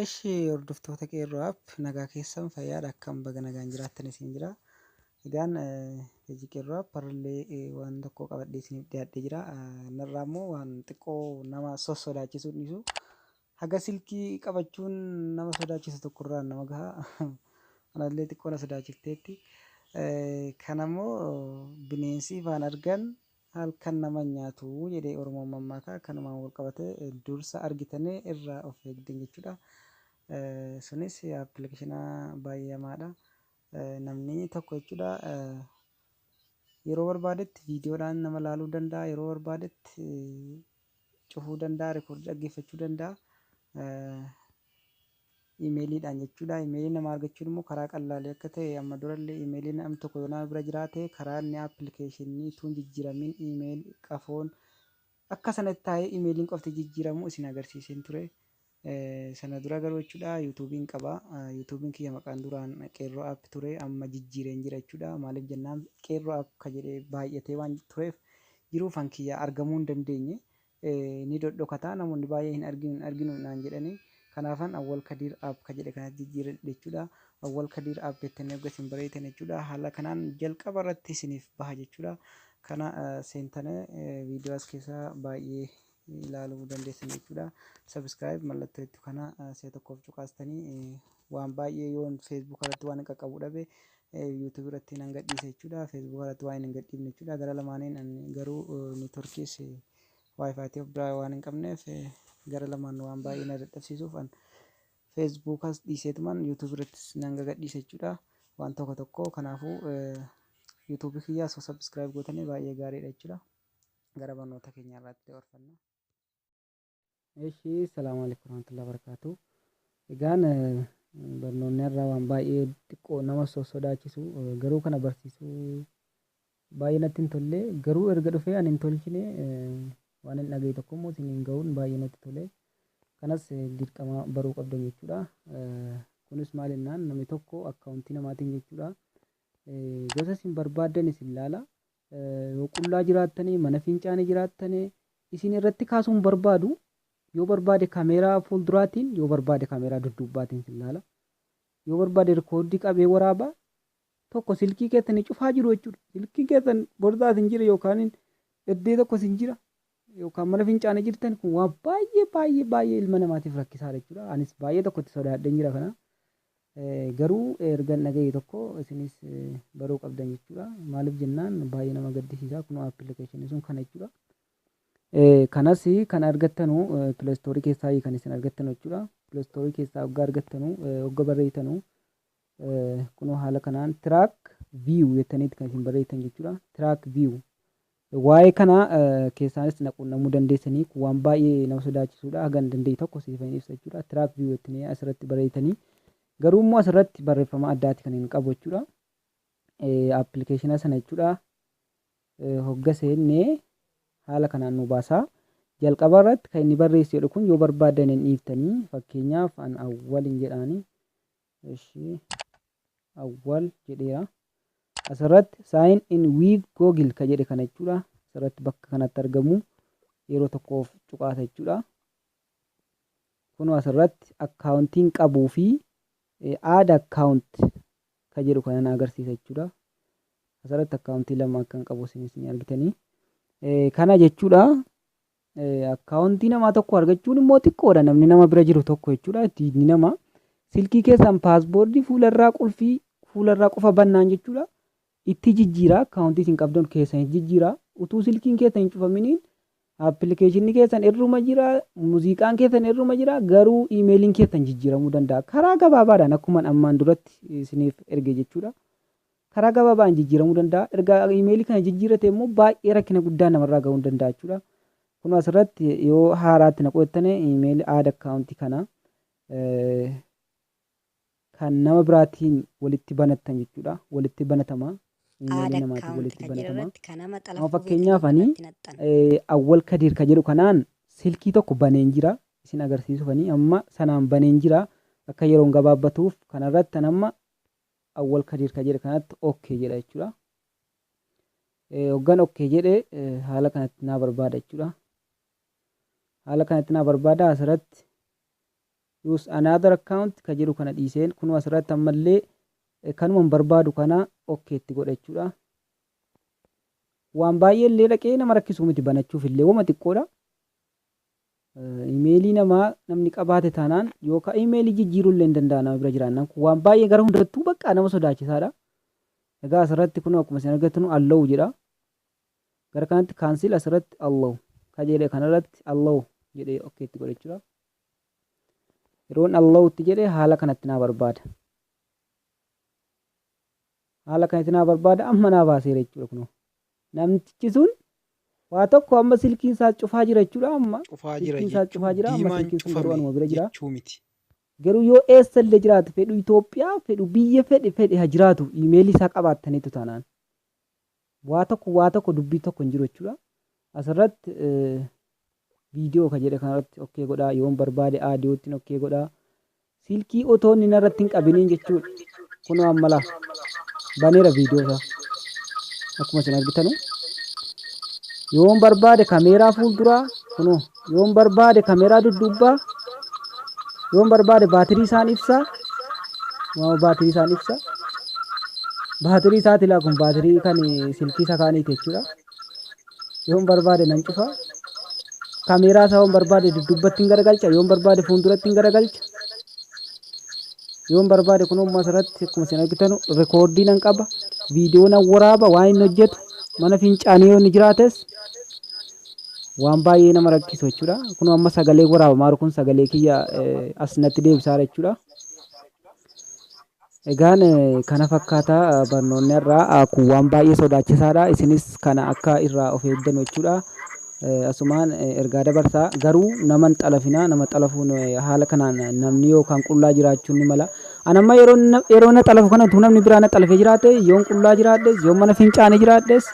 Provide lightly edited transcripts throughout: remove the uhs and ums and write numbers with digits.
Eshi hordoftoota qeerroo app nagaa keessan fayyaadha akkam baga nagaan jiraattan isin jira. Egaan hojii qeerroo app har'allee waan tokko qabadhee isiniif dhiyaadhee jira. Narraa immoo waan xiqqoo nama sossodaachisuu dhiisu haga silkii qabachuun nama sodaachisu tokkorraa nama gaha. Anallee xiqqoo na sodaachifteetti. Kanammoo bineensi ifaan argan halkan nama nyaatu jedhee Oromoon mammaakaa kanumaan wal qabate dursa argitanii irraa of eegdan jechuudha. Sunis appilikeeshinaa baay'amaadha. Namni tokko jechuudha yeroo barbaadetti viidiyoodhaan nama ilaaluu danda'a, yeroo barbaadetti cufuu danda'a, rikoordii dhaggeeffachuu danda'a. Imeeliidhaan jechuudha. Imeelii nama argachuun immoo karaa qalaalee akka ta'e amma durallee imeelii namni tokko nama bira jiraate karaa inni appilikeeshinii tuun jijjiiramin imeelii qafoon akka sanatti taa'ee imeeliin qofti jijjiiramu isin agarsiiseen ture. Sana dura garuu jechuudha yuutuubiin qaba. Yuutuubiin kiyya maqaan duraan qeerroo app ture amma jijjiireen jira jechuudha. Maaliif jennaan qeerroo app ka jedhee baay'atee waan tureef jiruuf han kiyya argamuu hin dandeenye. Ni dhodhokataa namoonni baay'ee hin arginu naan jedhanii. Kanaafan awwal kadiir app ka jedhe kanatti jijjiire jechuudha. Awwal kadiir app jettanii akka isin bareetan jechuudha. Haala kanaan jalqaba irratti isiniif baha jechuudha. Kana seentanii viidiyoo as keessaa baay'ee ilaaluu dandeessan jechuudha. Subscribe mallattoo itti kana si'a tokkoof cuqaastanii waan baay'ee yoon Facebook irratti waan qaqqabu dhabe YouTube irratti nan gadhiisa jechuudha. Facebook irratti waan hin gadhiifne jechuudha. Gara lamaaniin garuu neetworkiis Wi-Fi of biraa waan hin qabneef gara lamaan waan baay'ee na dadhabsiisuuf Facebook as dhiiseetumaan YouTube irrattis nan gadhiisa jechuudha. Waan tokko kanaafuu YouTube kiyyaa osoo subscribe gootanii baay'ee gaariidha jechuudha. Gara barnoota keenya irratti dabarfanna. Eshi salaamu alaikum warahmatullahi wabarakatuh. Egaan barnoonni irraa waan baay'ee xiqqoo nama sodaachisu garuu kana barsiisuu baay'ee natti hin tolle garuu erga dhufee ani hin tolchine waan hin dhagaye tokko immoo isin hin ga'uun baay'ee natti tole. Kanas dirqama baruu qabdan jechuudha. Kunis maal jennaan namni tokko akkaawuntii namaatiin jechuudha. Gosa isin barbaaddan isin ilaala. Yoo qullaa jiraattanii mana fincaanii jiraattanii isin irratti kaasuun barbaadu. Yoo barbaade kaameeraa fuulduraatiin yoo barbaade kaameeraa dudduubaatiin isin ilaala. Yoo barbaade rikoordii qabee waraaba tokko silkii keessanii cufaa jiru jechuudha. Silkii keessan bordaas hin jira yookaan eddee tokkos hin jira yookaan mana fincaanii jirtan kun waan baay'ee ilma namaatiif rakkisaadha jechuudha. Anis baay'ee tokkotti sodaadheen jira kana. Garuu erga dhagaye tokko isinis baruu qabdan jechuudha. Maaliif jennaan baay'ee nama gaddisiisa kun appilikeeshinii sun kana jechuudha. Kanas kan argattanu pileestoorii keessaa kan isin argattanu jechuudha. Pileestoorii keessaa hoggaa argattanu hogga barreessanu kunoo haala kanaan tiraak viyuu jettaniiti kan isin barreessan jechuudha. Tiraak viyuu waa'ee kana keessaanis naquunnamuu dandeessanii waan baay'ee nama sodaachisuudha. Hagan danda'e tokko siifanii ibsa jechuudha. Tiraak viyuu jettanii asirratti barreessanii garuu immoo asirratti barreeffama addaati kan hin qabu jechuudha. Appilikeeshina sana jechuudha. Hogga seennee haala kanaan nu baasaa. Jalqaba irratti kan inni barreessu jedhu kun yoo barbaadan hin dhiiftanii fakkeenyaaf an awwal hin jedhaani. Eshi awwal jedheera. Asirratti sign in with Google ka jedhe kana jechuudha. Asirratti bakka kanatti argamu yeroo tokkoof cuqaasa jechuudha. Kun asirratti akkaawuntiin qabuu fi add account ka jedhu kana agarsiisa jechuudha. Asirratti akkaawuntii lama akkan qabu isin argitanii. Kana jechuudha. Akkaawuntii namaa tokko argachuun immoo xiqqoodha namni nama bira jiru tokko jechuudha. Inni nama silkii keessan paaspoortii fuularraa qulfii fuularraa qofa bannaan jechuudha. Itti jijjiira akkaawuntii isin qabdan keessan jijjiira. Utuu silkiin keessan hin cufaminiin appilikeeshinii keessan irruma jira, muuziqaan keessan irruma jira, garuu iimeeliin keessan jijjiiramuu danda'a. Karaa gabaabaadhaan akkuma ammaan duratti isiniif erge jechuudha. Karaa gabaabaan jijjiiramuu danda'a. Erga iimeelii kana jijjiirate immoo baay'ee rakkina guddaa namarraa ga'uu danda'a jechuudha. Kun asirratti yoo haaraatti naqottane iimeelii add akkaawuntii kana kan nama biraatiin walitti banattan jechuudha. Walitti banatama. Iimeelii namaatiin walitti banatama. Amma fakkeenyaaf ani awwal kadiir ka jedhu kanaan silkii tokko baneen jira. Isin agarsiisuuf amma sanaan baneen jira. Akka yeroon gabaabbatuuf kanarratti amma awwal kadiir ka jedhe kanatti okay jedha jechuudha. Hoggan okay jedhe haala kanatti naa barbaada jechuudha. Haala kanatti naa barbaada asirratti use another account ka jedhu kana dhiiseen kun asirratti ammallee kanuma barbaadu kana okay itti godha jechuudha. Waan baay'ee illee dhaqee nama rakkisuu miti banachuuf illee wama xiqqoodha. Imeelii namni qabaate taanaan yookaan imeelii jijjiiruu illee hin danda'a nama bira jiraannaan kun waan baay'ee gara hundattuu bakka nama sodaachisaadha. Egaa asirratti kun akkuma isin argatanu allow jedha. Gara kanatti cancel asirratti allow ka jedhe kanarratti allow jedhee okay itti godha jechuudha. Yeroon allow itti jedhe haala kanatti naa barbaada. Haala kanatti naa barbaada amma naa baaseera jechuudha kunoo. Namtichi sun waa tokko amma silkiin isaa cufaa jira jechuudha amma. Silkiin isaa cufaa jira amma silkiin sun garuu anuma bira jira. Garuu yoo eessa illee jiraatu fedhu Itoophiyaa fedhu biyya fedhe haa jiraatu imeelii isaa qabaattaniitu taanaan. Waa tokko dubbii tokko hin jiru jechuudha. Asirratti viidiyoo ka jedhe kanarratti okay godhaa yoon barbaade aadiyootiin okay godhaa. Silkii otoo inni narratti hin qabiniin jechuudha. Kunoo ammalaa baneera viidiyoo isaa. Akkuma isin argitanu. Yoon barbaade kaameeraa fuulduraa kunoo yoon barbaade kaameeraa dudduubbaa yoon barbaade baatirii isaan ibsaa waan baatirii isaan ibsa baatirii isaati laa kun baatirii kan silkii isaa kaaniiti jechuudha. Yoon barbaade nan cufa kaameeraa isaa yoon barbaade dudduubbatti hin garagalcha yoon barbaade fuulduratti hin garagalcha yoon barbaade kunoo asirratti akkuma isin argitanu rekoordii nan qaba viidiyoo nan waraaba waan inni hojjetu mana fincaanii yoo inni jiraates waan baay'ee nama rakkisu jechuudha. Kun amma sagalee waraabamaa kun sagalee kiyya asnatti deebisaa jechuudha. Egaan kana fakkaataa barnoonni irraa kun waan baay'ee sodaachisaadha. Isinis kana akka irraa of eeggannu jechuudha. Asumaan ergaa dabarsaa garuu nama hin xalafinaa nama xalafuun haala kanaan namni yookaan qullaa jiraachuun ni mala. Anamma yeroo na xalafu kana tu namni biraa na xalafee jiraate yoon qullaa jiraadhes yoon mana fincaanii jiraadhes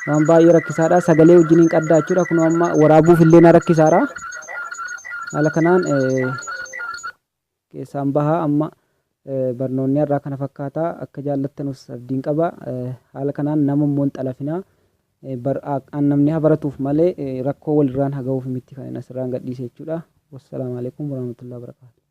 waan baay'ee rakkisaadha. Sagalee wajjiniin qaddaa jechuudha. Kun amma waraabuuf illee na rakkisaadha. Haala kanaan keessaan bahaa amma barnoonni irraa kana fakkaataa akka jaallattanus abdiin qaba. Haala kanaan nama immoo hin xalafinaa. Namni haa baratuuf malee rakkoo walirraan haa ga'uuf miti kan asirraan gadhiise jechuudha. Wassalaamu alaikum warahmatullahi wabarakatuh.